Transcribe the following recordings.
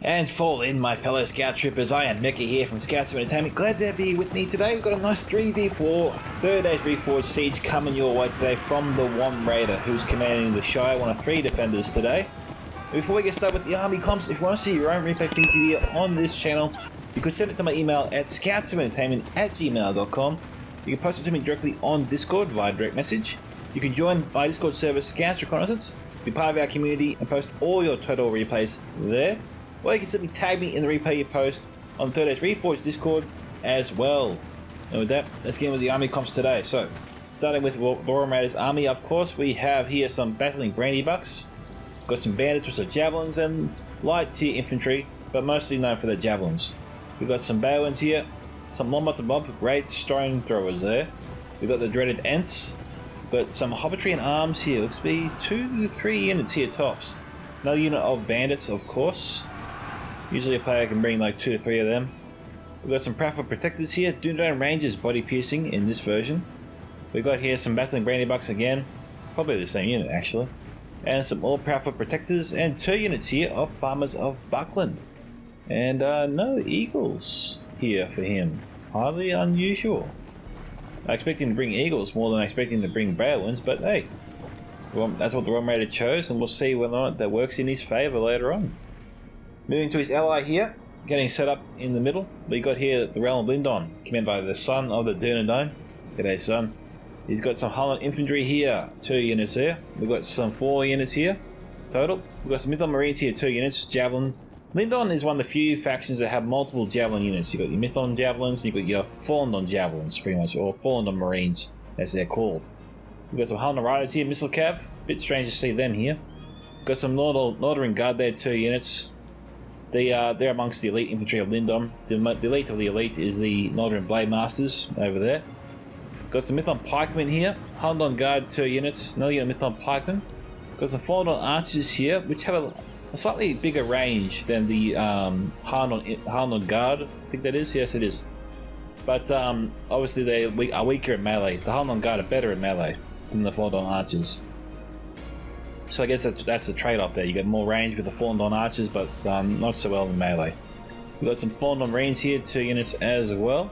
And fall in, my fellow Scout Troopers. I am Micka here from Scouts of Entertainment. Glad to have you with me today. We've got a nice 3v4 third age Reforged siege coming your way today from the One Raider, who's commanding the Shire, one of 3 defenders today. Before we get started with the army comps, if you want to see your own replay PTD on this channel, you could send it to my email at scoutsoфentertainment@gmail.com. You can post it to me directly on Discord via direct message. You can join my Discord server, Scouts Reconnaissance, be part of our community and post all your total replays there. Or you can simply tag me in the replay you post on the Third Age Reforged Discord as well. And with that, let's get in with the army comps today. So, starting with the Royal Raiders army, of course, we have here some battling brandy bucks. Got some bandits with some javelins and light tier infantry, but mostly known for their javelins. We've got some Bailwins here, some Lombard to Bob, great stone throwers there. We've got the dreaded Ents. We've got some hobbitry and arms here, looks to be 2 to 3 units here tops. Another unit of bandits, of course. Usually a player can bring like 2 to 3 of them. We've got some Proudfoot Protectors here, Dunedain Rangers body piercing in this version. We've got here some Battling Brandy Bucks again, probably the same unit actually. And some all Proudfoot Protectors and 2 units here of Farmers of Buckland. And no Eagles here for him, highly unusual. I expect him to bring Eagles more than I expect him to bring Bailwins, but hey, well, that's what the Royal Raider chose, and we'll see whether or not that works in his favour later on. Moving to his ally here, getting set up in the middle, we got here the realm of Lyon, commanded by the son of the Dunedain. G'day son. He's got some Highland infantry here, 2 units there. We've got some 4 units here total. We've got some Mython Marines here, 2 units, Javelin. Lyon is one of the few factions that have multiple Javelin units. You've got your Mython Javelins, you've got your Fallen Javelins, pretty much, or Fallen Marines, as they're called. We've got some Highland Riders here, Missile Cav, bit strange to see them here. We've got some Northern Guard there, 2 units. They're amongst the elite infantry of Lyon. The elite of the elite is the Northern Blade Masters over there. Got some Mython Pikemen here. Highland Guard 2 units. Another unit of Mython Pikemen. Got some Fallen Archers here, which have a slightly bigger range than the Highland Guard. I think that is. Yes, it is. But obviously they are weaker at melee. The Highland Guard are better at melee than the Fallen Archers. So I guess that's the trade-off there. You get more range with the Fallen Archers, but not so well in melee. We've got some Fallen Marines here, 2 units as well.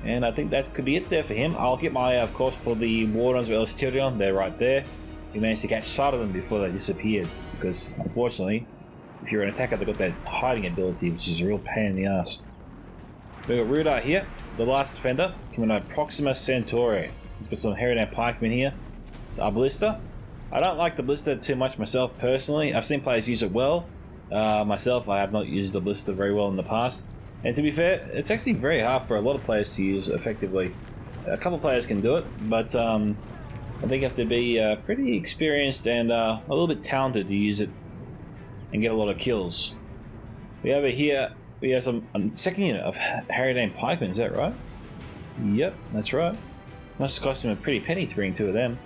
And I think that could be it there for him. I'll get my eye, of course, for the Wardens of Elistirion. They're right there. We managed to catch sight of them before they disappeared, because unfortunately, if you're an attacker, they've got that hiding ability, which is a real pain in the ass. We've got Rhudard here, the last defender, coming out of Proxima Centauri. He's got some Harad pikemen here. It's a ballista. I don't like the ballista too much myself personally. I've seen players use it well. Myself, I have not used the ballista very well in the past. And to be fair, it's actually very hard for a lot of players to use effectively. A couple players can do it, but I think you have to be pretty experienced and a little bit talented to use it and get a lot of kills. Over here, we have a second unit of Harad pikemen, is that right? Yep, that's right. Must cost him a pretty penny to bring 2 of them.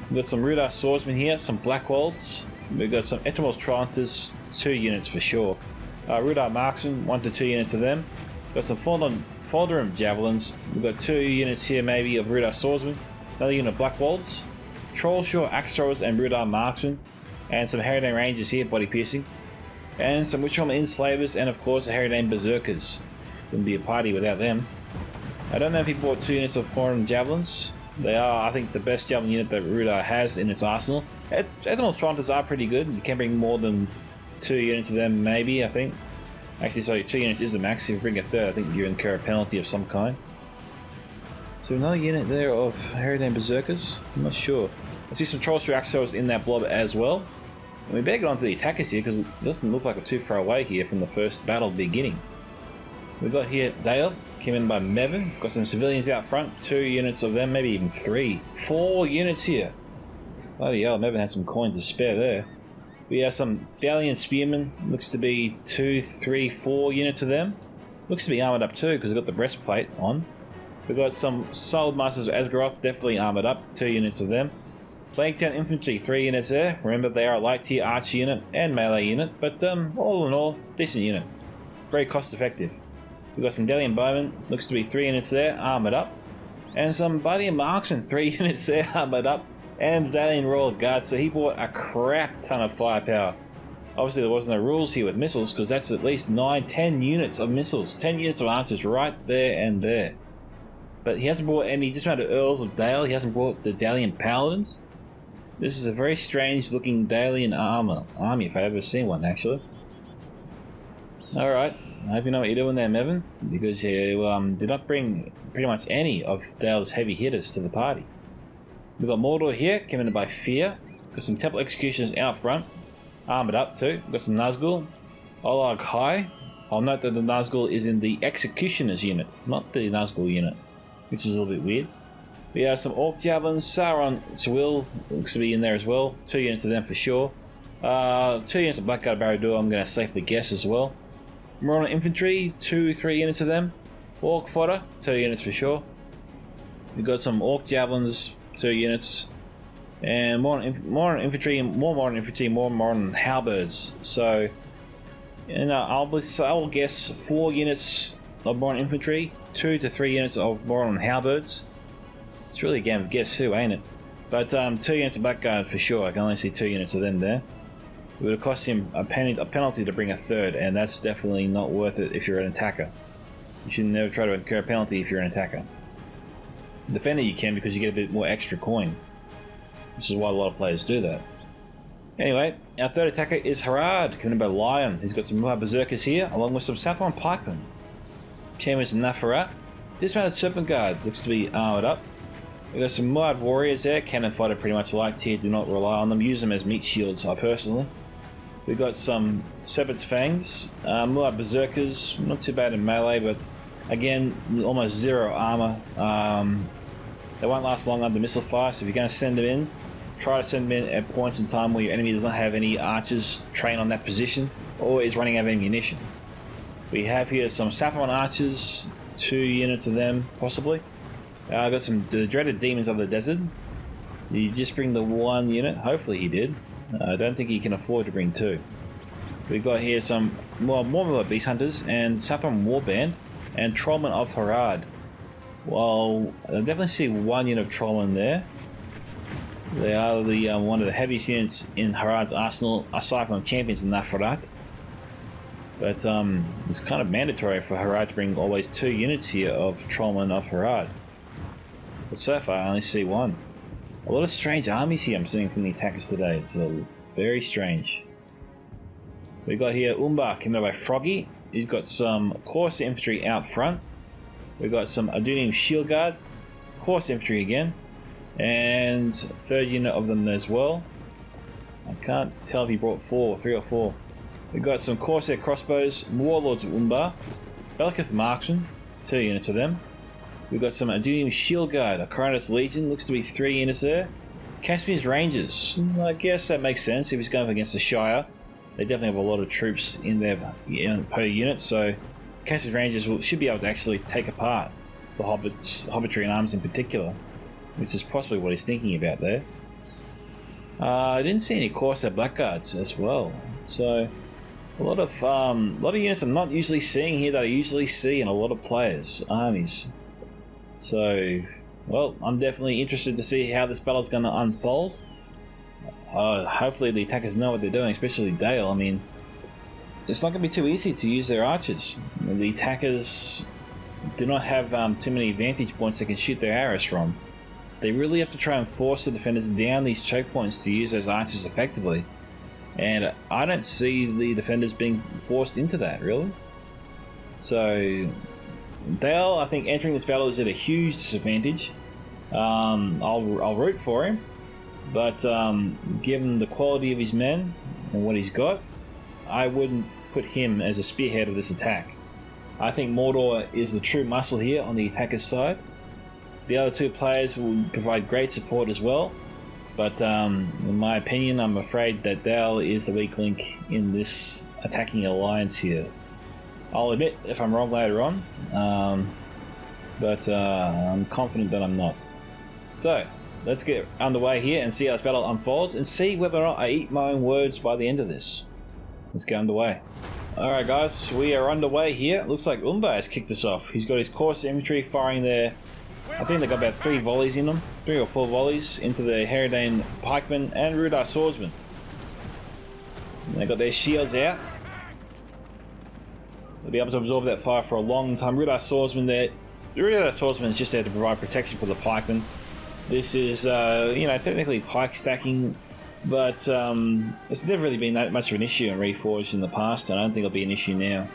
We've got some Rhudard swordsmen here, some Blackwolds. We've got some Etermals Tronters, 2 units for sure. Rhudard marksmen, 1 to 2 units of them. Got some Falderum javelins. We've got 2 units here maybe of Rhudard swordsmen. Another unit of Blackwolds. Trollshaw axe throwers and Rhudard marksmen. And some Harad rangers here, body piercing. And some Witchhelm enslavers and of course the Harad berserkers. Wouldn't be a party without them. I don't know if he bought 2 units of Falderum javelins. They are, I think, the best javelin unit that Rhudard has in its arsenal. Etermals Tronters are pretty good. You can bring more than 2 units of them, maybe, I think. Actually, sorry, 2 units is the max. If you bring a third, I think you incur a penalty of some kind. So another unit there of Harad berserkers? I'm not sure. I see some Trollshaw axe throwers in that blob as well. And we better get on to the attackers here, because it doesn't look like we're too far away here from the first battle beginning. We've got here Dale, came in by Meven. Got some civilians out front, 2 units of them, maybe even 3. 4 units here. Bloody hell, Meven had some coins to spare there. We have some Lyon spearmen, looks to be 2, 3, 4 units of them. Looks to be armoured up too, because they've got the breastplate on. We've got some Soul Masters of Asgaroth, definitely armoured up, 2 units of them. Blanktown Infantry, 3 units there. Remember, they are a light tier archer unit and melee unit, but all in all, decent unit. Very cost effective. We've got some Delian Bowmen, looks to be 3 units there, armoured up. And some Budding Marksmen, 3 units there, armoured up. And Delian Royal Guard, so he bought a crap ton of firepower. Obviously there wasn't no rules here with missiles, because that's at least 10 units of missiles. 10 units of archers right there and there. But he hasn't brought any dismounted Earls of Dale. He hasn't brought the Dalian Paladins. This is a very strange looking Dalian army if I've ever seen one, actually. Alright, I hope you know what you're doing there, Meven, because you did not bring pretty much any of Dale's heavy hitters to the party. We've got Mordor here, commanded by Fear. Got some Temple Executioners out front, armoured up too. We've got some Nazgul. Olag High. I'll note that the Nazgul is in the Executioners unit, not the Nazgul unit, which is a little bit weird. We have some Orc Javelins. Sauron's Will looks to be in there as well. 2 units of them for sure. 2 units of Blackguard Barad-dûr, I'm going to safely guess as well. Moron Infantry, 3 units of them. Orc Fodder, 2 units for sure. We've got some Orc Javelins, 2 units. And more infantry, more modern halberds. So, I'll guess 4 units of modern infantry, 2 to 3 units of modern halberds. It's really a game of guess who, ain't it? But 2 units of Blackguard for sure. I can only see 2 units of them there. It would have cost him a penalty to bring a 3rd, and that's definitely not worth it if you're an attacker. You should never try to incur a penalty if you're an attacker. Defender you can, because you get a bit more extra coin, which is why a lot of players do that. Anyway, our 3rd attacker is Harad, commanded by Lyon. He's got some Berserkers here, along with some Southron Pikemen. Champions Nafarat. Dismounted Serpent Guard looks to be armoured up. We've got some Muad Warriors there. Cannon Fighter pretty much liked here. Do not rely on them. Use them as meat shields, personally. We've got some Serpent's Fangs. Muad Berserkers. Not too bad in melee, but again, almost 0 armour. They won't last long under missile fire, so if you're going to send them in, try to send them in at points in time where your enemy does not have any archers trained on that position, or is running out of ammunition. We have here some Saffron Archers, 2 units of them, possibly. Got some the dreaded Demons of the Desert. Did you just bring the 1 unit? Hopefully he did. I don't think he can afford to bring 2. We've got here some more Beast Hunters and Saffron Warband and Trollmen of Harad. Well, I definitely see 1 unit of Trollmen there. They are the one of the heaviest units in Harad's arsenal, aside from the champions in Nafarat. But it's kind of mandatory for Harad to bring always 2 units here of Trollmen of Harad. But so far I only see 1. A lot of strange armies here I'm seeing from the attackers today. It's very strange. We've got here Umbar, commanded by Frogie. He's got some Course Infantry out front. We've got some Dunedain Shield Guard, Course Infantry again, and 3rd unit of them as well. I can't tell if he brought 3 or 4. We've got some Corsair Crossbows, Warlords of Umbar, Belkith Marksmen, 2 units of them. We've got some Dunedain Shield Guard, a Coronus Legion, looks to be 3 units there. Caspian's Rangers, I guess that makes sense if he's going up against the Shire. They definitely have a lot of troops in there per unit, so Caspian's Rangers should be able to actually take apart the Hobbitry and arms in particular, which is possibly what he's thinking about there. I didn't see any Corsair Blackguards as well, so a lot of units I'm not usually seeing here that I usually see in a lot of players' armies. So, well, I'm definitely interested to see how this battle's going to unfold. Hopefully the attackers know what they're doing, especially Dale. I mean, it's not going to be too easy to use their archers. The attackers do not have too many vantage points they can shoot their arrows from. They really have to try and force the defenders down these choke points to use those archers effectively. And I don't see the defenders being forced into that, really. So, Dale, I think entering this battle is at a huge disadvantage. I'll root for him, but given the quality of his men and what he's got, I wouldn't put him as a spearhead of this attack. I think Mordor is the true muscle here on the attacker's side. The other 2 players will provide great support as well, but in my opinion, I'm afraid that Dale is the weak link in this attacking alliance here. I'll admit if I'm wrong later on, but I'm confident that I'm not. So, let's get underway here and see how this battle unfolds and see whether or not I eat my own words by the end of this. Let's get underway. Alright guys, we are underway here. Looks like Umbar has kicked us off. He's got his Course Infantry firing there. I think they got about 3 volleys in them. 3 or 4 volleys into the Dunedain Pikemen and Rhudard Swordsmen. They got their shields out. They'll be able to absorb that fire for a long time. Rhudard Swordsman there. The Rhudard Swordsman is just there to provide protection for the pikemen. This is, you know, technically pike stacking, but it's never really been that much of an issue in Reforged in the past, and I don't think it'll be an issue now.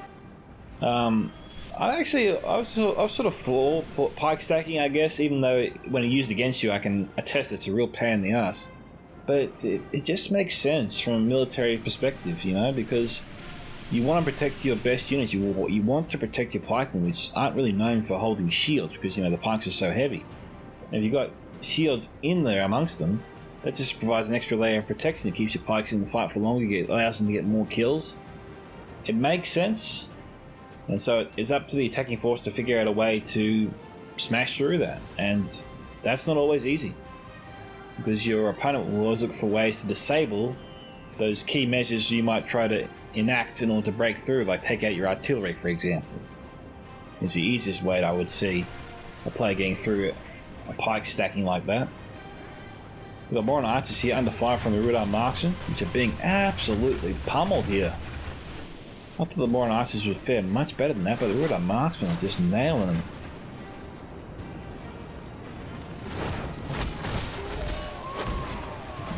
I was sort of for pike stacking, I guess, even though when used against you, I can attest it's a real pain in the ass. But it just makes sense from a military perspective, you know, because you want to protect your best units. You want to protect your pikemen, which aren't really known for holding shields, because, you know, the pikes are so heavy. And if you've got shields in there amongst them, that just provides an extra layer of protection. It keeps your pikes in the fight for longer, it allows them to get more kills. It makes sense, and so it's up to the attacking force to figure out a way to smash through that, and that's not always easy, because your opponent will always look for ways to disable those key measures you might try to enact in order to break through, like take out your artillery, for example. It's the easiest way I would see a player getting through a pike stacking like that. We've got Mordor archers here under fire from the Rhudard marksmen, which are being absolutely pummeled here. Not that the Mordor archers would fare much better than that, but the Rhudard marksmen are just nailing them.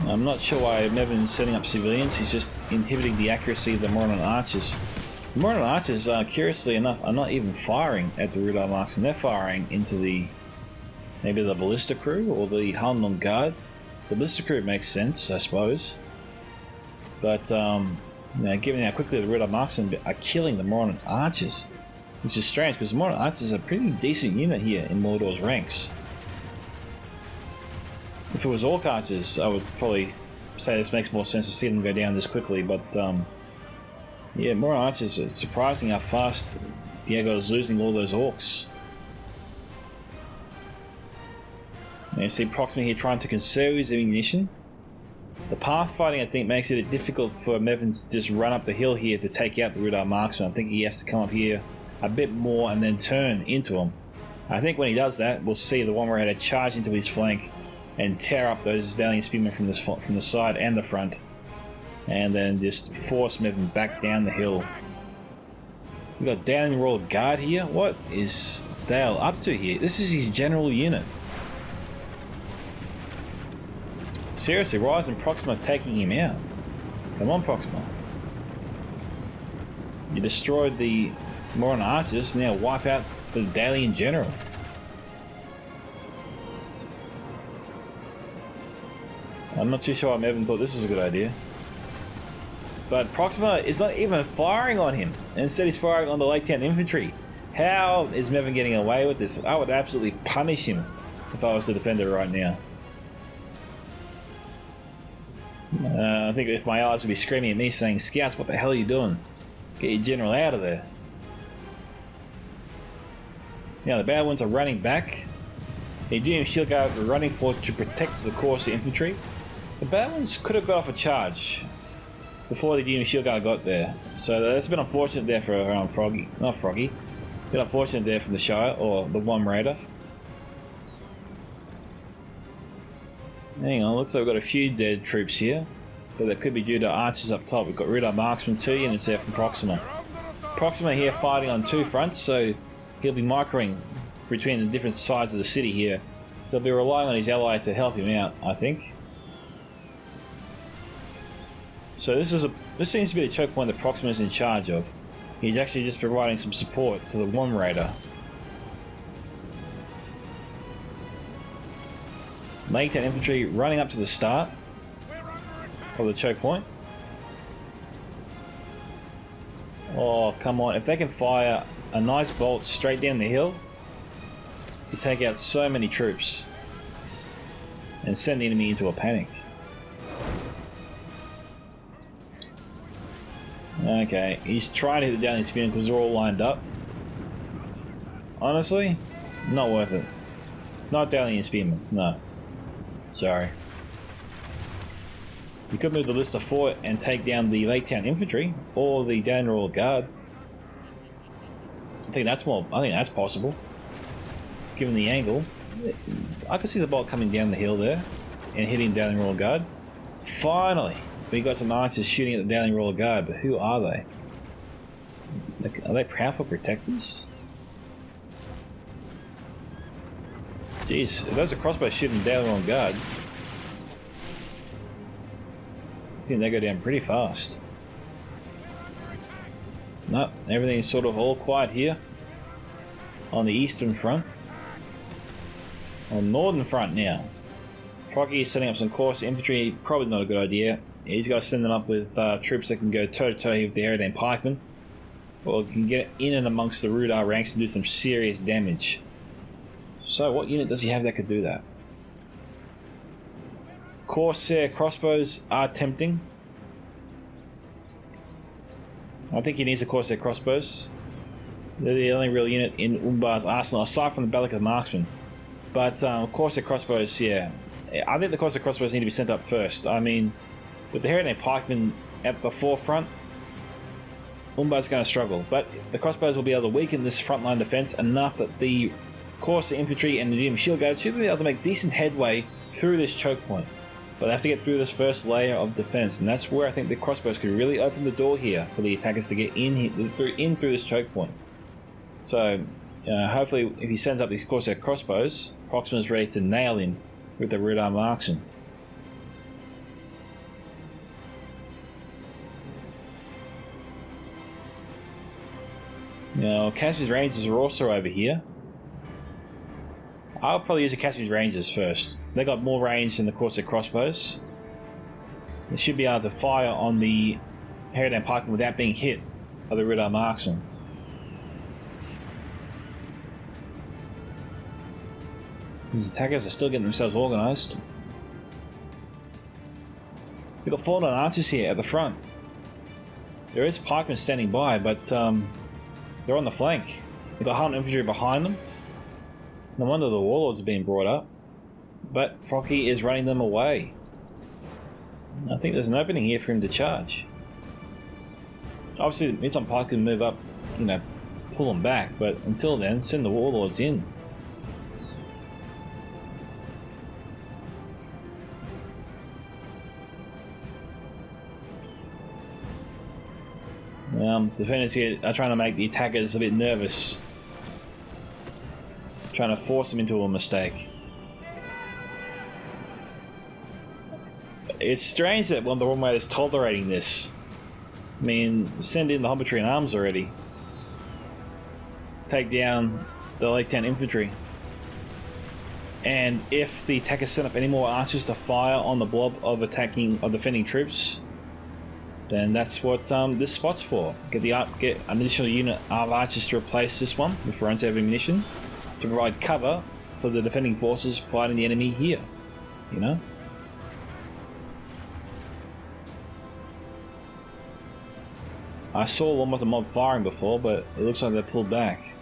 I'm not sure why Meven's setting up civilians. He's just inhibiting the accuracy of the Mordor archers. The Mordor archers, curiously enough, are not even firing at the Rhudard marksmen. They're firing into maybe the ballista crew or the Harad guard. The ballista crew makes sense, I suppose. But you know, given how quickly the Rhudard marksmen are killing the Mordor archers, which is strange because the Mordor archers are a pretty decent unit here in Mordor's ranks. If it was orc archers, I would probably say this makes more sense to see them go down this quickly, but yeah, Mordor archers, it's surprising how fast Diego is losing all those orcs. You see Proxima here trying to conserve his ammunition. The path fighting, I think, makes it difficult for Meven to just run up the hill here to take out the Rhudard marksman. I think he has to come up here a bit more and then turn into him. I think when he does that, we'll see the one where he had to charge into his flank and tear up those Lyon spearmen from the side and the front, and then just force Meven back down the hill. We got down in Royal Guard here. What is Dale up to here? This is his general unit. Seriously, why isn't Proxima taking him out? Come on, Proxima. You destroyed the Mordor archers, now wipe out the daily in general. I'm not too sure why Meven thought this was a good idea. But Proxima is not even firing on him. Instead he's firing on the Lake Town infantry. How is Meven getting away with this? I would absolutely punish him if I was the defender right now. I think if my eyes would be screaming at me saying, "Scouts, what the hell are you doing? Get your general out of there." Now the bad ones are running back. The Union Shield Guard are running forward to protect the course of infantry. The bad ones could have got off a charge before the Union Shield Guard got there. So that's been unfortunate there for Frogie. Not Frogie. Been unfortunate there from the Shire, or the one raider. Hang on, looks like we've got a few dead troops here, but that could be due to archers up top. We've got Rhudard marksmen, 2 units there from Proxima. Proxima here fighting on 2 fronts, so he'll be microing between the different sides of the city here. They'll be relying on his ally to help him out, I think. So this seems to be the choke point that Proxima is in charge of. He's actually just providing some support to the one raider. Lake Town infantry running up to the start of the choke point. Oh, come on. If they can fire a nice bolt straight down the hill, you take out so many troops and send the enemy into a panic. Okay, he's trying to hit the Daily Spearmen because they're all lined up. Honestly, not worth it. Not Daily Spearmen, no. Sorry. You could move the Lister forward and take down the Lake Town infantry or the Royal Guard. I think that's possible, given the angle. I could see the bolt coming down the hill there and hitting down the Royal Guard. Finally, We got some archers shooting at the Dowling Royal Guard, but who are they? Are they powerful protectors? Jeez, if those are crossbows shooting the Dowling Royal Guard, I think they go down pretty fast. Nope, everything's sort of all quiet here. On the eastern front. On northern front now. Frogie is setting up some course infantry, probably not a good idea. He's got to send them up with troops that can go toe-to-toe with the Harad pikemen. Or can get in and amongst the Rhudard ranks and do some serious damage. So what unit does he have that could do that? Corsair crossbows are tempting. I think he needs a Corsair crossbows. They're the only real unit in Umbar's arsenal, aside from the Balica marksman. But Corsair crossbows, yeah. I think the Corsair crossbows need to be sent up first. I mean, with the Harad pikemen at the forefront, Umbar's going to struggle. But the crossbows will be able to weaken this frontline defense enough that the Corsair infantry and the shield guard should be able to make decent headway through this choke point. But they have to get through this first layer of defense, and that's where I think the crossbows could really open the door here for the attackers to get in through this choke point. So, hopefully, if he sends up these Corsair crossbows, Proxima is ready to nail him with the Rhudard marksman. Now, Cassidy's Rangers are also over here. I'll probably use the Cassidy's Rangers first. They got more range than the Corsair crossbows. They should be able to fire on the Harad pikeman without being hit by the Rhudard marksman. These attackers are still getting themselves organised. We've got fallen archers here at the front. There is pikemen standing by, but they're on the flank. They've got Hunt infantry behind them. No wonder the warlords are being brought up. But Frogie is running them away. I think there's an opening here for him to charge. Obviously, the Mithlon Pike can move up, pull them back, but until then, send the warlords in. Defenders here are trying to make the attackers a bit nervous. Trying to force them into a mistake. It's strange that the one way is tolerating this. I mean, send in the Hobbitry and arms already. Take down the Lake Town infantry. And if the attackers send up any more archers to fire on the blob of defending troops, then that's what this spot's for. Get an additional unit of archers to replace this one with runs out of ammunition to provide cover for the defending forces fighting the enemy here. I saw one with the mob firing before, but it looks like they pulled back.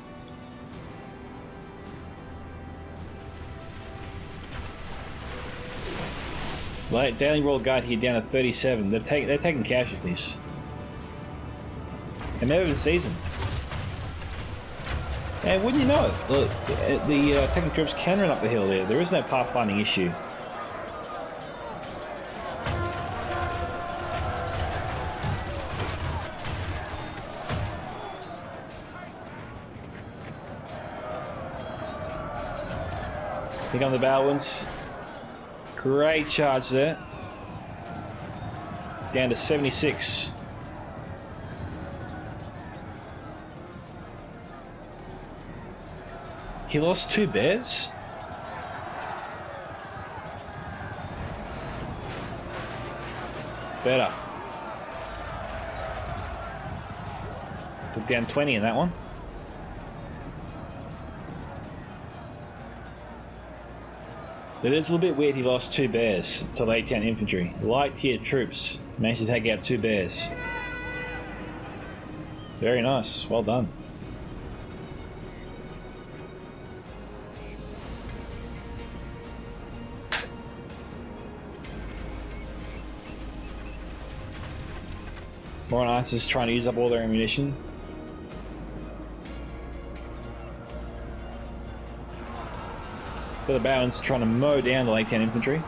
Dowling Royal Guard here down at 37. They're taking casualties. And Meven sees them. And wouldn't you know it, the attacking troops can run up the hill there. There is no pathfinding issue. Here come the Balwins. Great charge there. Down to 76. He lost 2 bears? Better. Took down 20 in that one. It is a little bit weird he lost 2 bears to Lake Town infantry. Light tier troops managed to take out 2 bears. Very nice, well done. More archers trying to use up all their ammunition. The Bowens trying to mow down the Lake Town infantry.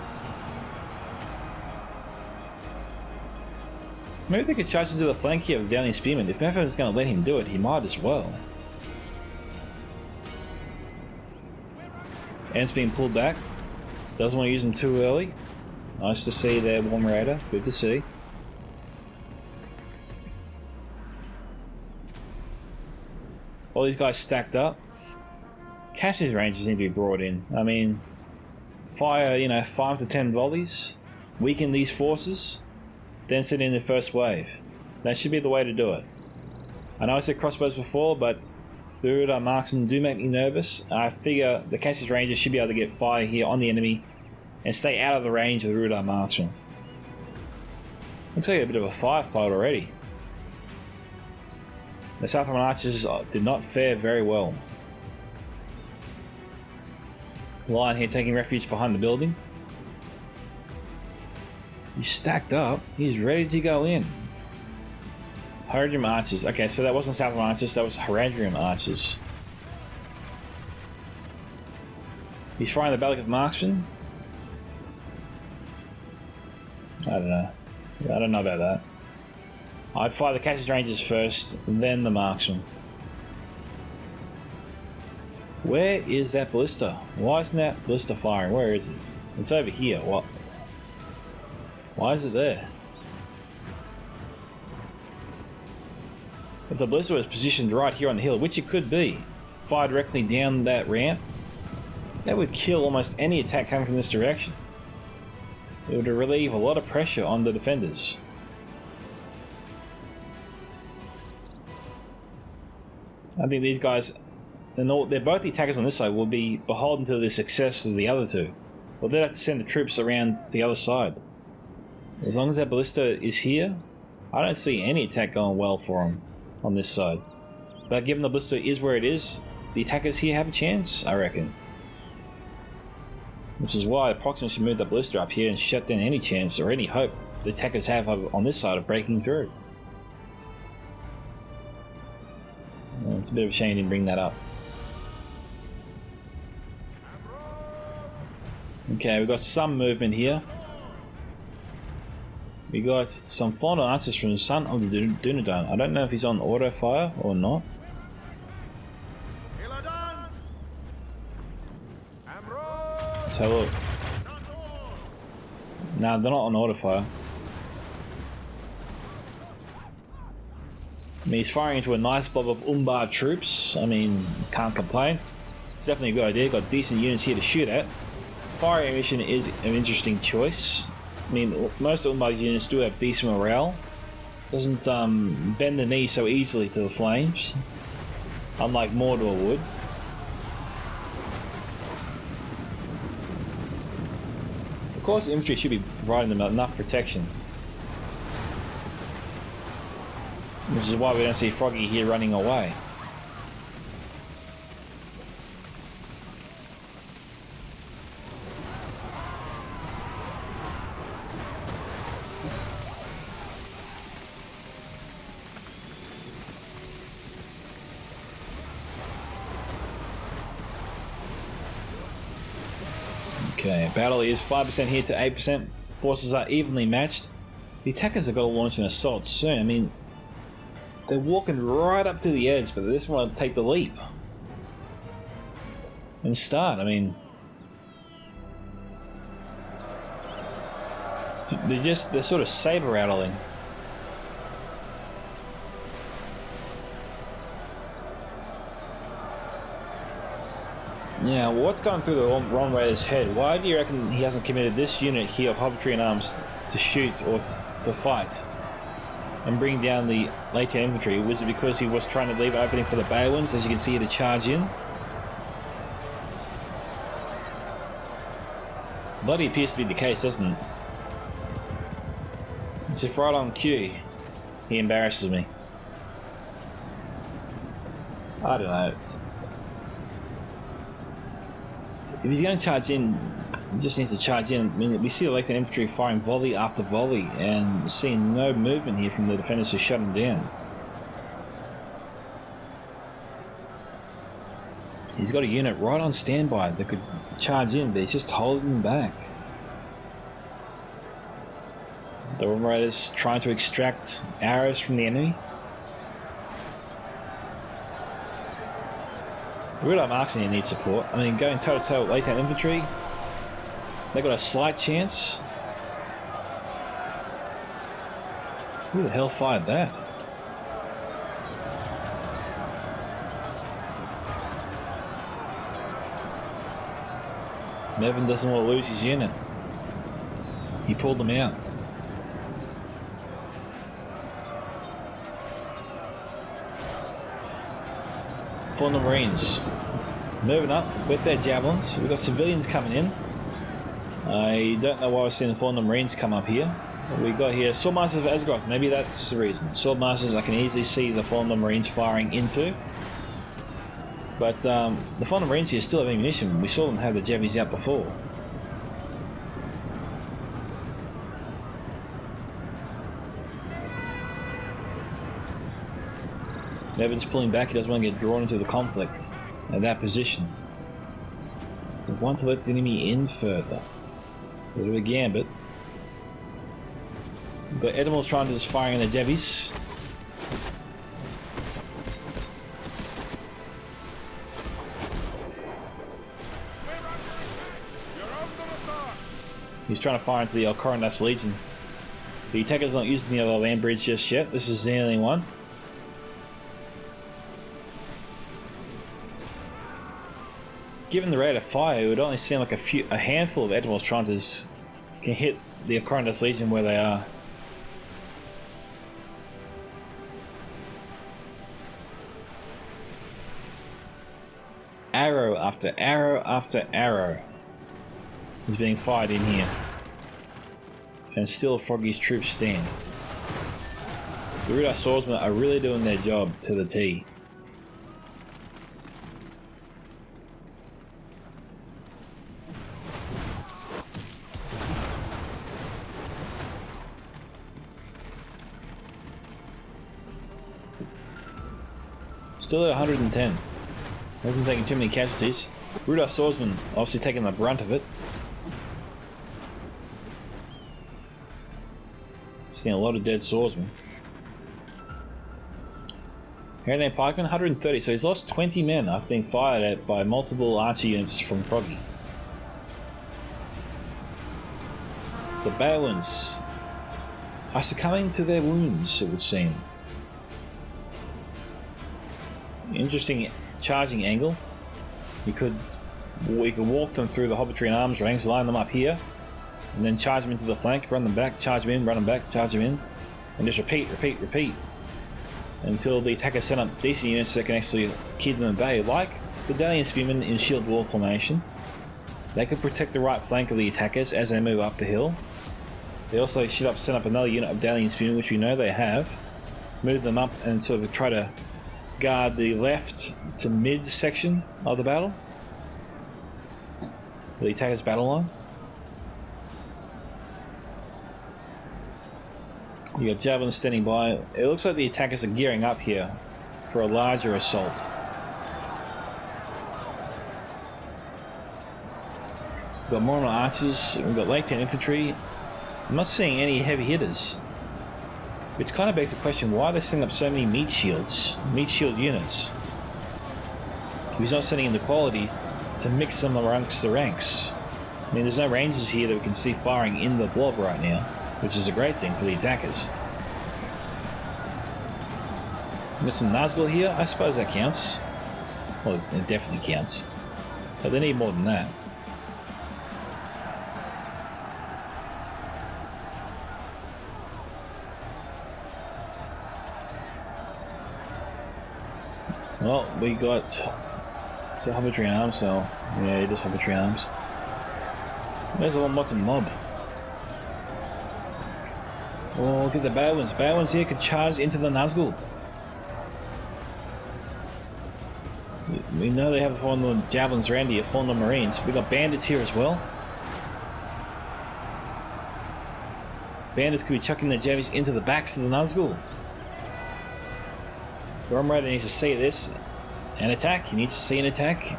Maybe they could charge into the flank here with the only spearman. If Meven's going to let him do it, he might as well. Ant's being pulled back. Doesn't want to use them too early. Nice to see there, Warm Raider. Good to see. All these guys stacked up. Cassius Rangers need to be brought in. I mean, fire, 5 to 10 volleys, weaken these forces, then send in the first wave. That should be the way to do it. I know I said crossbows before, but the Rhudard marksmen do make me nervous. I figure the Cassius Rangers should be able to get fire here on the enemy and stay out of the range of the Rhudard marksmen. Looks like a bit of a firefight already. The Southron archers did not fare very well. Lyon here taking refuge behind the building. He's stacked up. He's ready to go in. Haradrim archers. Okay, so that wasn't Southron archers, that was Haradrim archers. He's firing the Balak marksman. I don't know. I don't know about that. I'd fire the Cassius Rangers first, then the marksman. Where is that ballista? Why isn't that ballista firing? Where is it? It's over here. What? Why is it there? If the ballista was positioned right here on the hill, which it could be, fire directly down that ramp, that would kill almost any attack coming from this direction. It would relieve a lot of pressure on the defenders. I think these guys, they're both the attackers on this side, will be beholden to the success of the other two. Well, they'd have to send the troops around the other side. As long as that ballista is here, I don't see any attack going well for them on this side. But given the ballista is where it is, the attackers here have a chance, I reckon. Which is why Proxima should move that ballista up here and shut down any chance or any hope the attackers have on this side of breaking through. Well, it's a bit of a shame he didn't bring that up. Okay, we've got some movement here. We got some final answers from the son of the Dunedain. I don't know if he's on auto fire or not. Let's have a look. No, they're not on auto fire. I mean, he's firing into a nice blob of Umbar troops. I mean, can't complain. It's definitely a good idea. Got decent units here to shoot at. Fire ammunition is an interesting choice. I mean, most of Umbar's units do have decent morale. Doesn't bend the knee so easily to the flames, unlike Mordor would. Of course, infantry should be providing them enough protection. Which is why we don't see Frogie here running away. Okay, battle is 5% here to 8%. Forces are evenly matched. The attackers have got to launch an assault soon. I mean, they're walking right up to the edge, but they just want to take the leap and start. I mean, they're sort of saber rattling. Yeah, what's going through the Ron Raider's head? Why do you reckon he hasn't committed this unit here of Hobbitry and Arms to shoot or to fight and bring down the later infantry? Was it because he was trying to leave an opening for the Balewins, as you can see here, to charge in? Bloody appears to be the case, doesn't it? As if right on cue, he embarrasses me. I don't know. If he's going to charge in, he just needs to charge in. I mean, we see the Lathan infantry firing volley after volley and seeing no movement here from the defenders to shut him down. He's got a unit right on standby that could charge in, but he's just holding him back. The Rum Raiders trying to extract arrows from the enemy. Rhudard marksmen here need support. I mean, going toe to toe with Lyon infantry, they got a slight chance. Who the hell fired that? Meven doesn't want to lose his unit. He pulled them out. For the Marines, moving up with their javelins. We've got civilians coming in. I don't know why we're seeing the Fallen Marines come up here. We got here Swordmasters of Asgarth. Maybe that's the reason. Swordmasters I can easily see the Fallen Marines firing into. But the Fallen Marines here still have ammunition. We saw them have the Jebbies out before. Meven's pulling back. He doesn't want to get drawn into the conflict at that position. They want to let the enemy in further. A bit of a gambit. But Edmund's trying to just fire in the Jebbies. He's trying to fire into the Alcorandas Legion. The attacker's not using the other land bridge just yet. This is the only one. Given the rate of fire, it would only seem like a handful of Edmund's Tronters can hit the Alcorandas Legion where they are. Arrow after arrow after arrow is being fired in here. And still Frogie's troops stand. The Rhudard swordsmen are really doing their job to the T. Still at 110. Hasn't taken too many casualties. Rhudard swordsman obviously taking the brunt of it. Seeing a lot of dead swordsmen. Harad pikeman 130, so he's lost 20 men after being fired at by multiple archer units from Frogie. The Balins are succumbing to their wounds, it would seem. Interesting charging angle. We could walk them through the hobbitry and arms ranks, line them up here, and then charge them into the flank, run them back, charge them in, run them back, charge them in, and just repeat until the attacker set up decent units that can actually keep them at bay, like the Dalian Spearmen in shield wall formation. They could protect the right flank of the attackers as they move up the hill. They also should set up another unit of Dalian Spearmen, which we know they have, move them up and sort of try to guard the left to mid section of the battle, the attacker's battle line. You got javelins standing by. It looks like the attackers are gearing up here for a larger assault. We've got Mordor archers, we've got Lake 10 infantry. I'm not seeing any heavy hitters. Which kind of begs the question, why are they setting up so many meat shield units? If he's not setting in the quality to mix them amongst the ranks. I mean, there's no rangers here that we can see firing in the blob right now, which is a great thing for the attackers. There's some Nazgul here, I suppose that counts. Well, it definitely counts. But they need more than that. Well, we got... It's a hobbitry and arms, so... Yeah, it is hobbitry and arms. There's a bottom mob. Oh, look at the Balins. Balins here could charge into the Nazgul. We know they have fallen javelins around here, fallen Marines. We got bandits here as well. Bandits could be chucking their jabbies into the backs of the Nazgul. The Rum Raider needs to see this and attack. He needs to see an attack.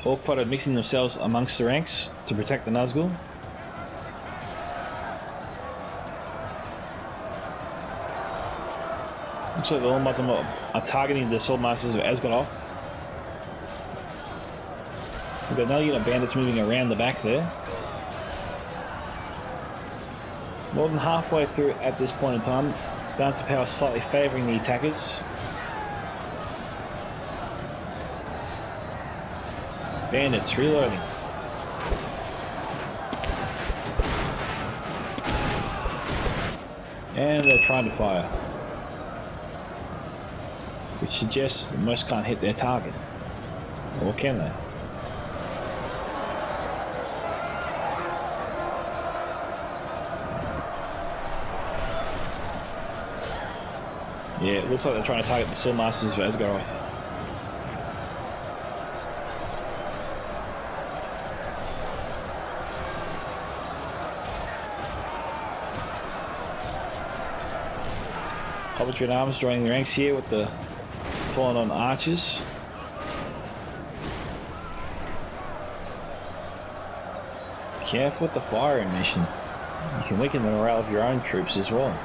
Orc fighter mixing themselves amongst the ranks to protect the Nazgul. Looks like the Lombatham are targeting the Swordmasters of Asgaroth. We've got another unit of bandits moving around the back there. More than halfway through at this point in time. Balance of power slightly favouring the attackers. Bandits reloading. And they're trying to fire. Which suggests that most can't hit their target. Or can they? Yeah, it looks like they're trying to target the Swordmasters of Asgaroth. Hobbitry and arms joining the ranks here with the fallen on archers. Careful with the fire ammunition. You can weaken the morale of your own troops as well.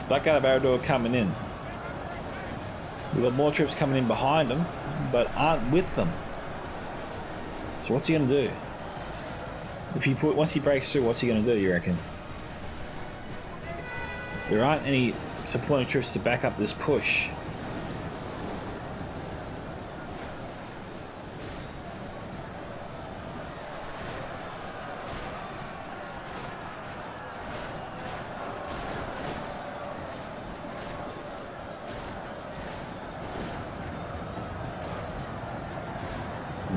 Blackguard and Barad-dûr coming in. We've got more troops coming in behind them, but aren't with them. So what's he going to do? Once he breaks through, what's he going to do, you reckon? There aren't any supporting troops to back up this push.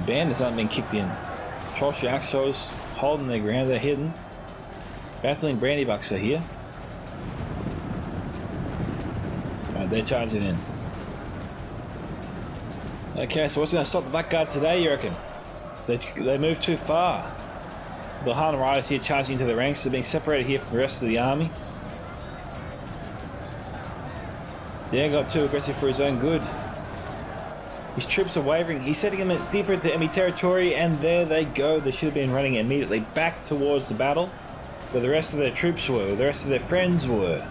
Bandits aren't being kicked in. Trosh Yaxos holding their ground, they're hidden. Battling Brandybucks are here. Right, they're charging in. Okay, so what's going to stop the Blackguard today, you reckon? They moved too far. The Harlan Riders here charging into the ranks. They're being separated here from the rest of the army. Diego got too aggressive for his own good. His troops are wavering. He's setting them deeper into enemy territory, and there they go. They should have been running immediately back towards the battle where the rest of their troops were, where the rest of their friends were.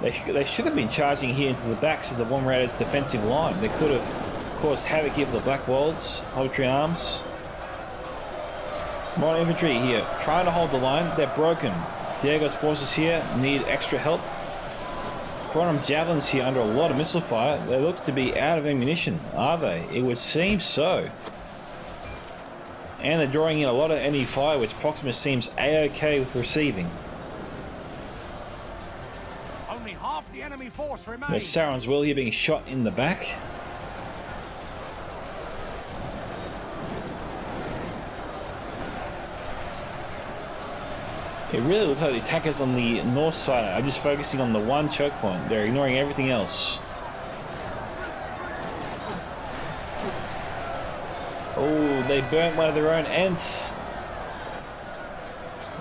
They should have been charging here into the backs of the Warm Raiders' defensive line. They could have caused havoc here for the Black Wolds, Hobbitry and arms. Modern infantry here, trying to hold the line. They're broken. Diego's forces here need extra help. From javelins here under a lot of missile fire. They look to be out of ammunition, are they? It would seem so. And they're drawing in a lot of enemy fire, which Proxima seems a-okay with receiving. Only half the enemy force remains. There's Sauron's Will here being shot in the back. It really looks like the attackers on the north side are just focusing on the one choke point. They're ignoring everything else. Oh, they burnt one of their own Ents.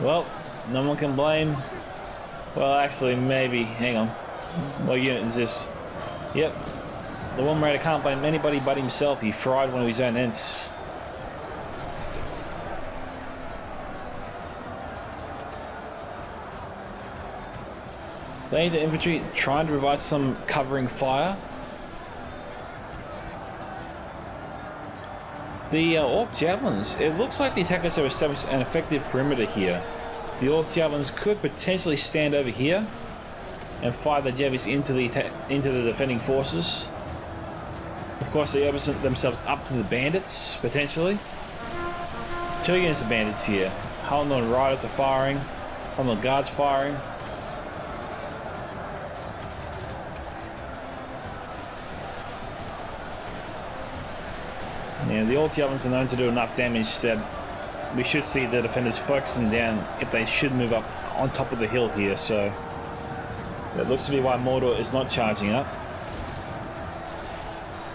Well, no one can blame. Well, actually, maybe. Hang on. What unit is this? Yep. The Warm Raider can't blame anybody but himself. He fried one of his own Ents. They need the infantry trying to provide some covering fire. The Orc Javelins, it looks like the attackers have established an effective perimeter here. The Orc Javelins could potentially stand over here and fire the Javis into the defending forces. Of course, they open themselves up to the bandits, potentially. 2 units of bandits here. Halnor Riders are firing. Halnor Guards firing. Yeah, the Orc Javelins are known to do enough damage that we should see the defenders focusing down if they should move up on top of the hill here, so that looks to be why Mordor is not charging up.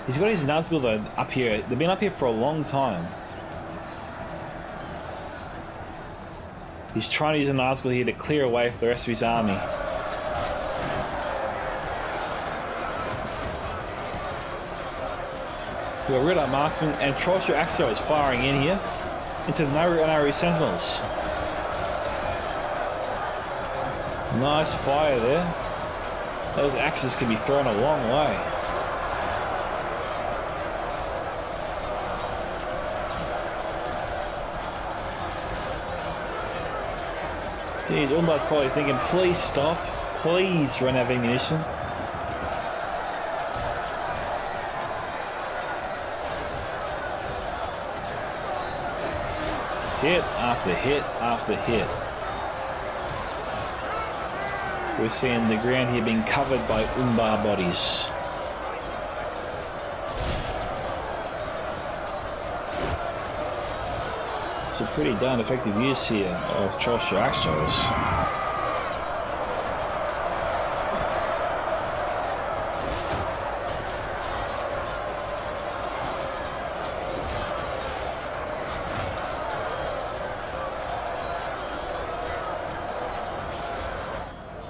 He's got his Nazgul though up here. They've been up here for a long time. He's trying to use an article here to clear away for the rest of his army. We've got Rhudard marksman and Trollshire Axio is firing in here into the Naru sentinels. Nice fire there. Those axes can be thrown a long way. Jeez, Umbar's probably thinking, please stop. Please run out of ammunition. Hit after hit after hit. We're seeing the ground here being covered by Umbar bodies. It's a pretty darn effective use here of Trollshire Axos.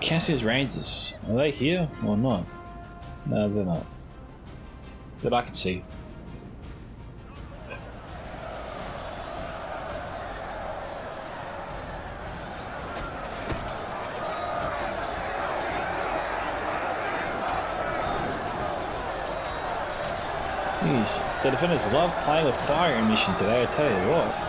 Can't see his ranges. Are they here or not? No, they're not. That I can see. Jeez, the defenders love playing with fire ammunition today, I tell you what.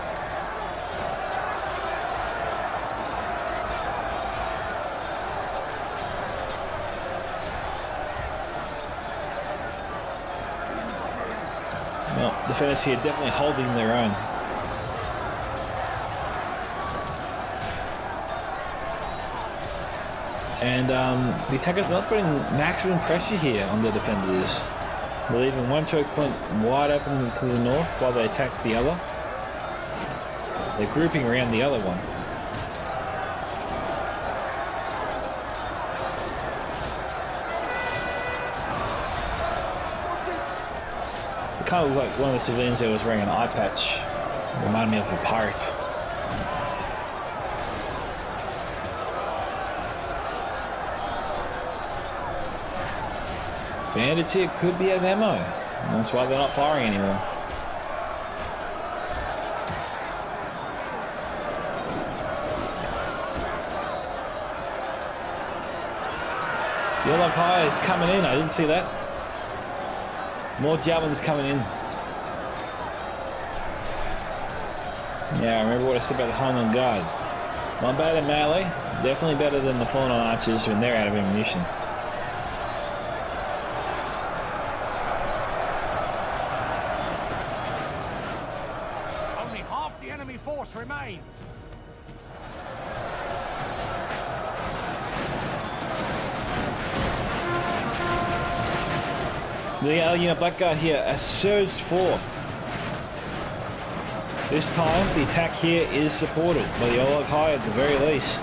Well, defenders here definitely holding their own. And the attackers are not putting maximum pressure here on the defenders. They're leaving one choke point wide open to the north while they attack the other. They're grouping around the other one. It kind of looked like one of the civilians there was wearing an eye patch. Reminded me of a pirate. Bandits here could be out of ammo. That's why they're not firing anymore. Yellow High is coming in. I didn't see that. More javelins coming in. Yeah, I remember what I said about the Homeland Guard. Not bad at melee. Definitely better than the fallen archers when they're out of ammunition. Force remains. The Blackguard here has surged forth. This time the attack here is supported by the Yellow High at the very least.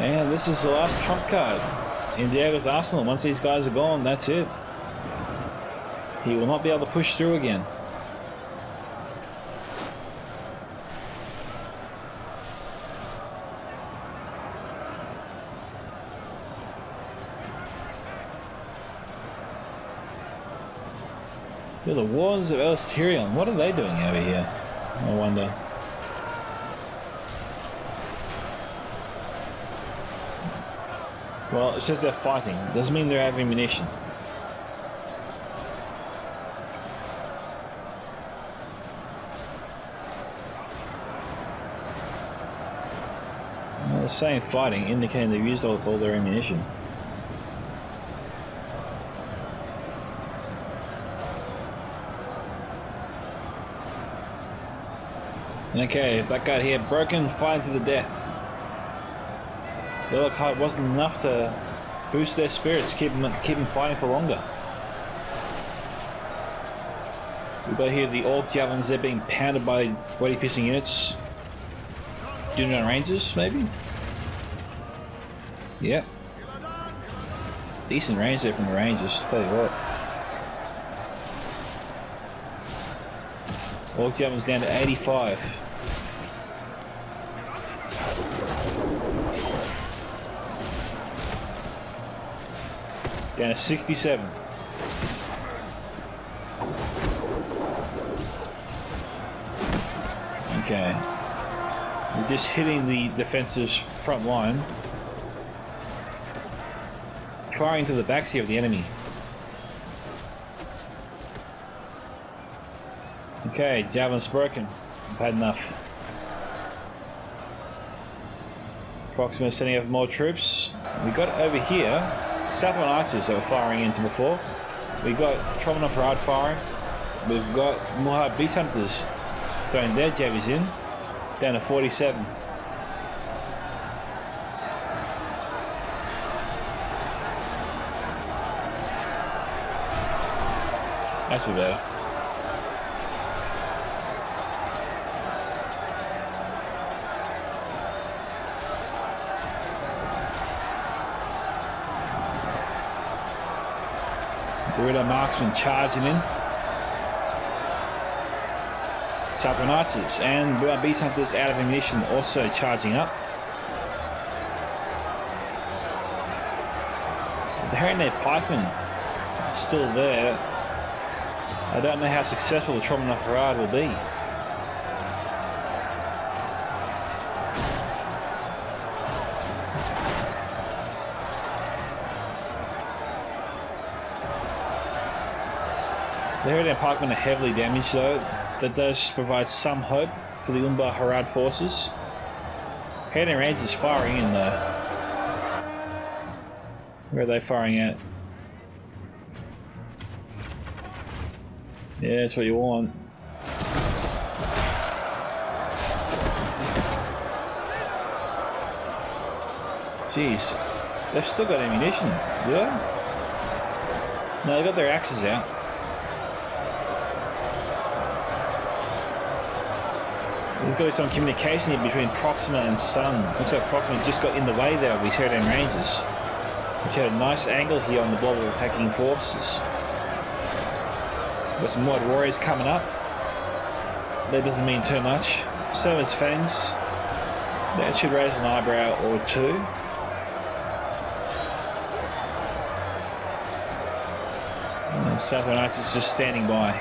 And this is the last trump card in Diego's arsenal. Once these guys are gone, that's it. He will not be able to push through again. Yeah, the Wars of Elstirion, what are they doing over here? I wonder. Well, it says they're fighting. Doesn't mean they're having ammunition. Well, they're saying fighting, indicating they've used all their ammunition. Okay, Blackguard here, broken, fighting to the death. The Yellow Kite wasn't enough to boost their spirits, keep them fighting for longer. We've got here the Orc Javelins, they're being pounded by body piercing units. Dunedain Rangers, maybe? Yep. Decent range there from the Rangers, tell you what. Orc Javel's down to 85. Down to 67. Okay. We're just hitting the defensive front line. Firing to the backs here of the enemy. Okay, Javelin's broken. I've had enough. Proxima sending up more troops. We got over here Southern Archers that were firing into before. We got Trominov Harad firing. We've got Mohawk Beast Hunters throwing their jabbies in. Down to 47. That's way better. The Rhudard marksman charging in. Southern Archers and Beast Hunters out of ammunition also charging up. The Harad pikemen still there. I don't know how successful the Trominov Harad will be. The Harad pikemen are heavily damaged though. That does provide some hope for the Umbar Harad forces. Harad Rangers firing in though. Where are they firing at? Yeah, that's what you want. Jeez, they've still got ammunition, do they? No, they got their axes out. There's got to be some communication here between Proxima and Sun. Looks like Proxima just got in the way there of these Harad Rangers. He's had a nice angle here on the blob of attacking forces. Got some Mod Warriors coming up. That doesn't mean too much. Servant's Fangs. That should raise an eyebrow or two. And Southern Archers just standing by.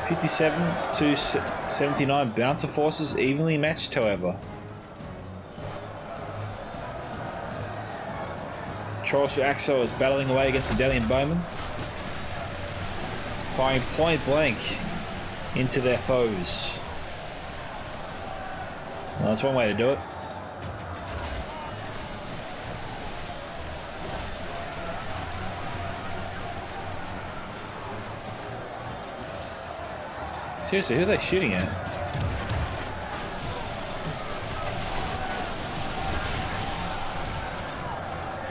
$57 to $79 bouncer forces evenly matched, however. Trollshaw Axel is battling away against the Delian Bowman, firing point blank into their foes. Well, that's one way to do it. Seriously, who are they shooting at?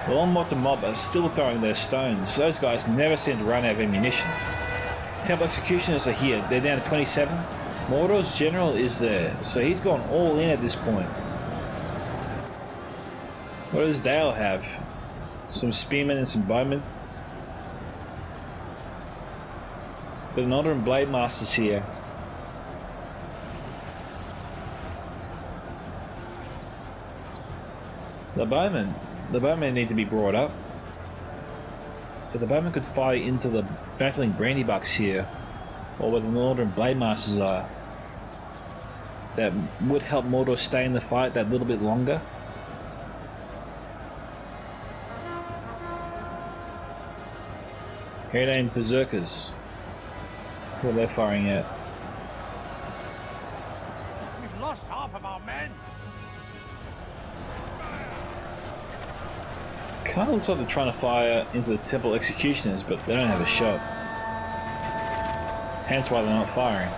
The Longmortar mob are still throwing their stones. Those guys never seem to run out of ammunition. Temple Executioners are here. They're down to 27. Mordor's general is there, so he's gone all in at this point. What does Dale have? Some spearmen and some bowmen. But Nodder and Blade Masters here. The bowmen need to be brought up. But the bowmen could fire into the battling brandy bucks here, or where the Northern Blade Masters are. That would help Mordor stay in the fight that little bit longer. Dunedain Berserkers. What are they firing at? We've lost half of our men. Kind of looks like they're trying to fire into the Temple Executioners, but they don't have a shot. Hence why they're not firing.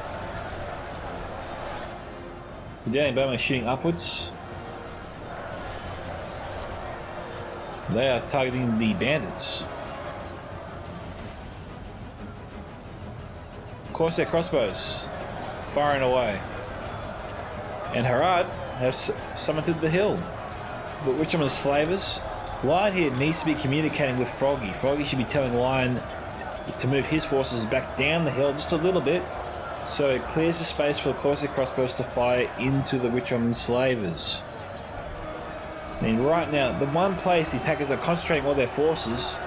The Delian Bowmen are shooting upwards. They are targeting the bandits. Corsair crossbows firing away. And Harad have summited the hill. But which one of the slavers? Lyon here needs to be communicating with Frogie. Frogie should be telling Lyon to move his forces back down the hill just a little bit, so it clears the space for the Corsair crossbows to fire into the Witchwoman slavers. I mean, right now, the one place the attackers are concentrating all their forces,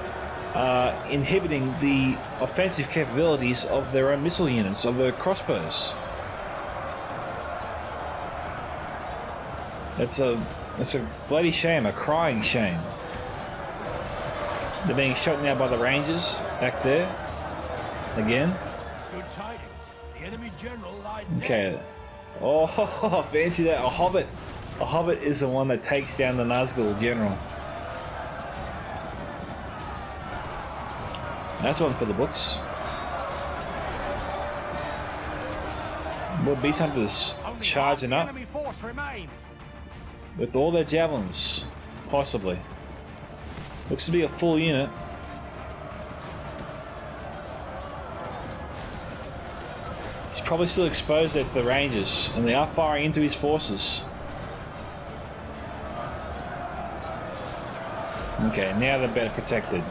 inhibiting the offensive capabilities of their own missile units, of their crossbows. It's a bloody shame, a crying shame. They're being shot now by the Rangers back there. Again. Good tidings. The enemy general lies Okay. dead. Oh, fancy that. A hobbit. A hobbit is the one that takes down the Nazgul general. That's one for the books. More beast hunters charging up Enemy force remains. with all their javelins, possibly. Looks to be a full unit. He's probably still exposed there to the Rangers, and they are firing into his forces. Okay, now they're better protected.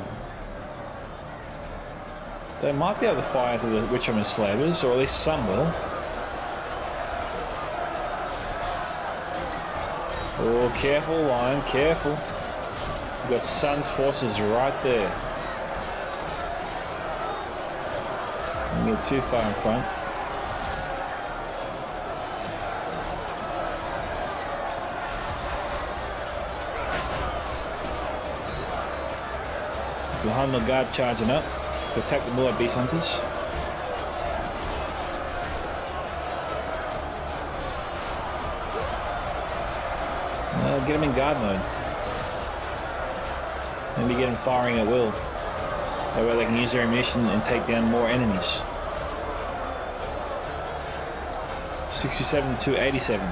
They might be able to fire into the Witchwoman slavers, or at least some will. Oh, careful, Lyon, careful. We've got Sun's forces right there. Don't get too far in front. So Hunter Guard charging up to attack the Mullet Beast Hunters. Get them in guard mode. Maybe get them firing at will. That way they can use their ammunition and take down more enemies. 67 to 87.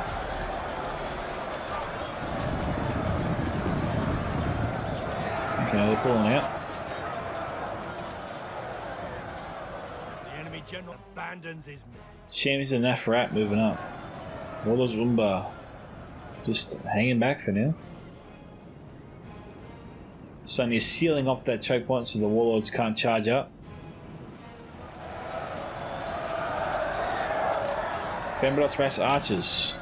Okay, they're pulling out. The enemy general abandons his men. Champions and Nafarat moving up. Warlords Umbar just hanging back for now. So you're sealing off that choke point so the warlords can't charge up. Femboros Brass Archers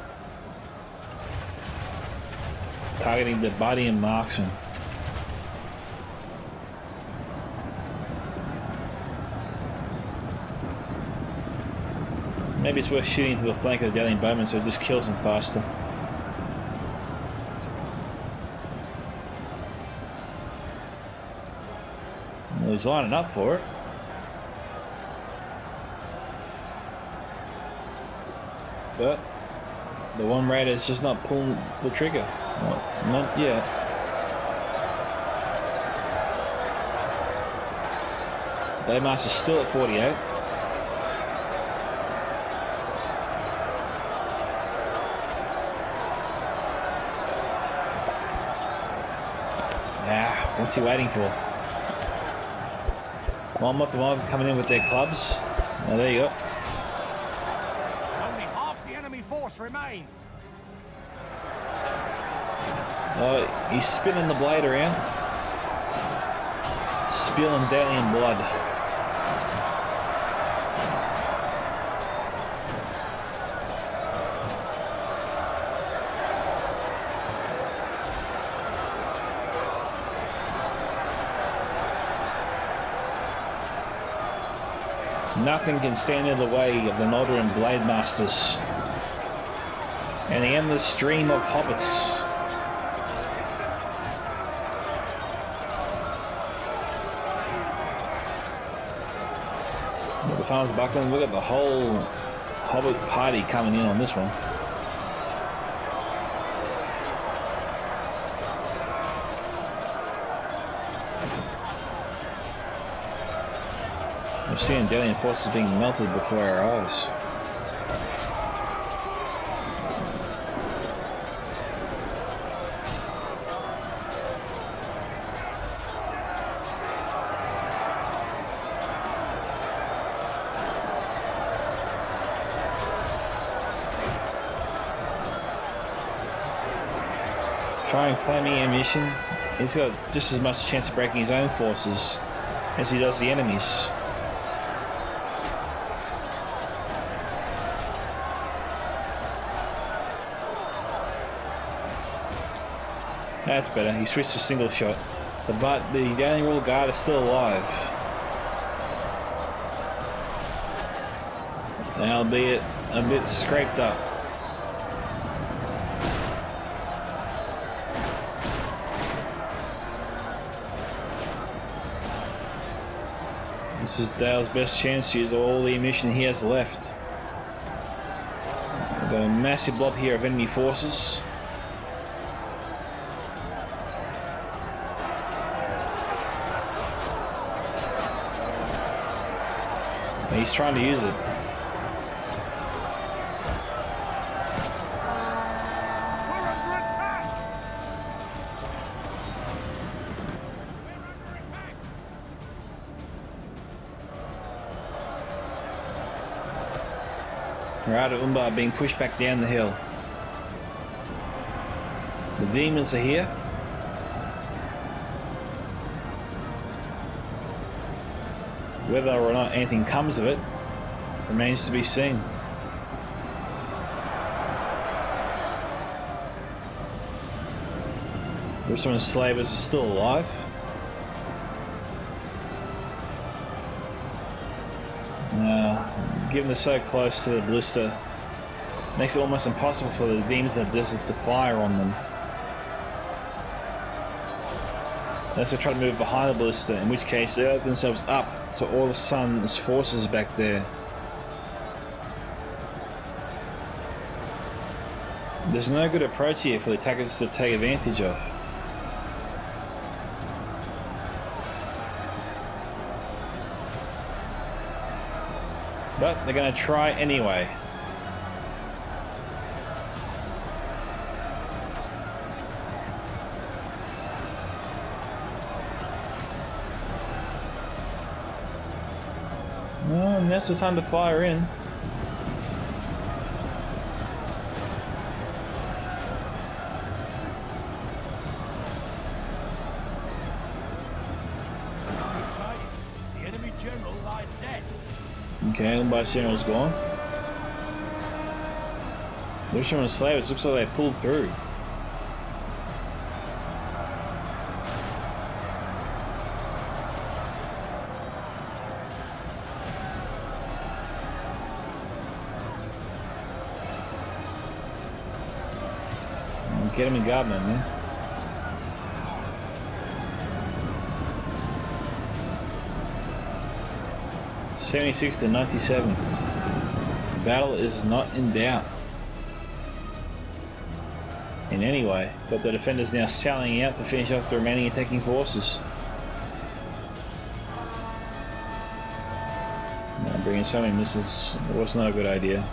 targeting the Bardian marksman. Maybe it's worth shooting into the flank of the Dalian bowman so it just kills them faster. Well, he's lining up for it. But the one raider's just not pulling the trigger. Not yet. Baymaster's still at 48. What's he waiting for? Mob coming in with their clubs. Oh, there you go. Only half the enemy force remains. Oh, he's spinning the blade around. Spilling Dalian blood. Nothing can stand in the way of the Mordor Blade Masters and the endless stream of hobbits. The farmers buckling. Look at the whole hobbit party coming in on this one. We're seeing Dalian forces being melted before our eyes. Firing flaming ammunition, he's got just as much chance of breaking his own forces as he does the enemies. That's better, he switched to single shot. But the Downing Royal Guard is still alive. Albeit a bit scraped up. This is Dale's best chance to use all the ammunition he has left. We've got a massive blob here of enemy forces. He's trying to use it. Harad and Umbar being pushed back down the hill. The demons are here. Whether or not anything comes of it remains to be seen. Some slavers are still alive. Given they're so close to the ballista, makes it almost impossible for the demons in the desert to fire on them. Unless they try to move behind the ballista, in which case they open themselves up to all the sun's forces back there. There's no good approach here for the attackers to take advantage of. But they're going to try anyway. Oh, now's the time to fire in. Good tidings. The enemy general lies dead. Okay, Umbar's general's gone. There's some slavers. Looks like they pulled through. Get him in guard, man. 76 to 97. Battle is not in doubt. In any way, but the defenders now sallying out to finish off the remaining attacking forces. Now bringing so many missiles was not a good idea.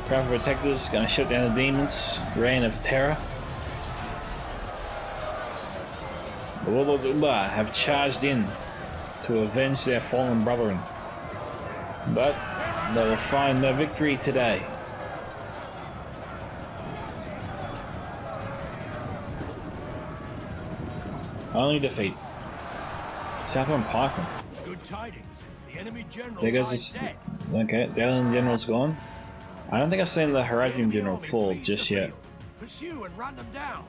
Powerful protectors going to shut down the demons. Reign of terror. The warlords of Umbar have charged in to avenge their fallen brethren, but they will find no victory today. Only defeat. Southern Pikeman. Good tidings. The enemy general There goes lies this. dead. Okay, the Alien General's gone. I don't think I've seen the Haradian General fall just yet. Pursue and run them down.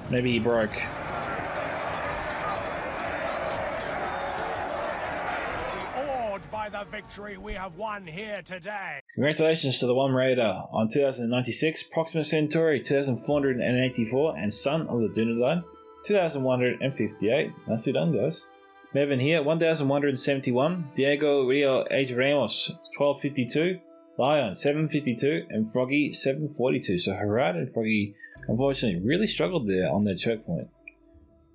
Maybe he broke. Awed by the victory we have won here today. Congratulations to the One Raider on 2096, Proxima Centauri 2484, and Son of the Dunedain 2158. Nicely done, guys. Meven here 1171, Diego Rio H. Ramos 1252, Lyon 752, and Frogie 742. So Harad and Frogie unfortunately really struggled there on their choke point.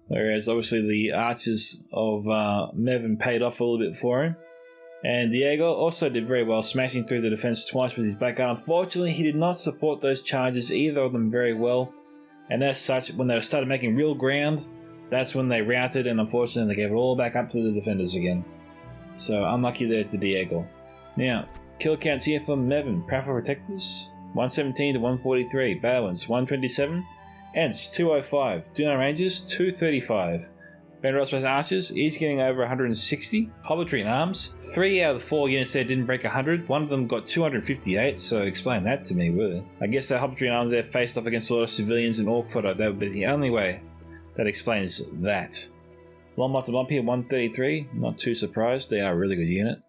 Whereas obviously the archers of Meven paid off a little bit for him. And Diego also did very well, smashing through the defense twice with his back arm. Unfortunately, he did not support those charges, either of them, very well. And as such, when they started making real ground, that's when they routed, and unfortunately they gave it all back up to the defenders again. So unlucky there to Diego. Now, kill counts here for Meven. Powerful Protectors, 117 to 143. Balance, 127. Ents, 205. Dunedain Rangers, 235. Bandit Space Archers, each getting over 160. Hobbitry and Arms, 3 out of the 4 units there didn't break 100. One of them got 258, so explain that to me, really. I guess that Hobbitry and Arms there faced off against a lot of civilians and Orc fodder. That would be the only way that explains that. Longbots and Lump here, 133. Not too surprised, they are a really good unit.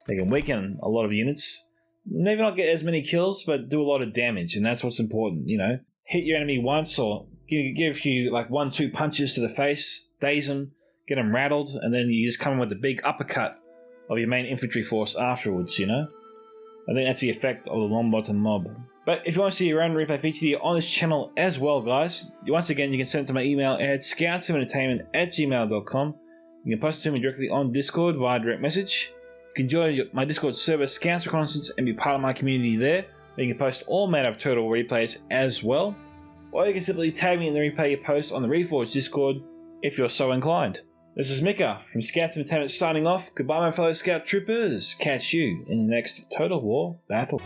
They can weaken a lot of units. Maybe not get as many kills, but do a lot of damage, and that's what's important, you know. Hit your enemy once, or give you like 1-2 punches to the face, daze them, get them rattled, and then you just come in with a big uppercut of your main infantry force afterwards, you know. I think that's the effect of the Longbottom mob. But if you want to see your own replay featured here on this channel as well, guys, once again, you can send it to my email at scoutsentertainment@gmail.com. You can post it to me directly on Discord via direct message. You can join my Discord server, Scouts Reconnaissance, and be part of my community there. You can post all manner of turtle replays as well. Or you can simply tag me in the replay you post on the Reforged Discord if you're so inclined. This is Micka from Scouts Entertainment signing off. Goodbye, my fellow Scout Troopers. Catch you in the next Total War battle.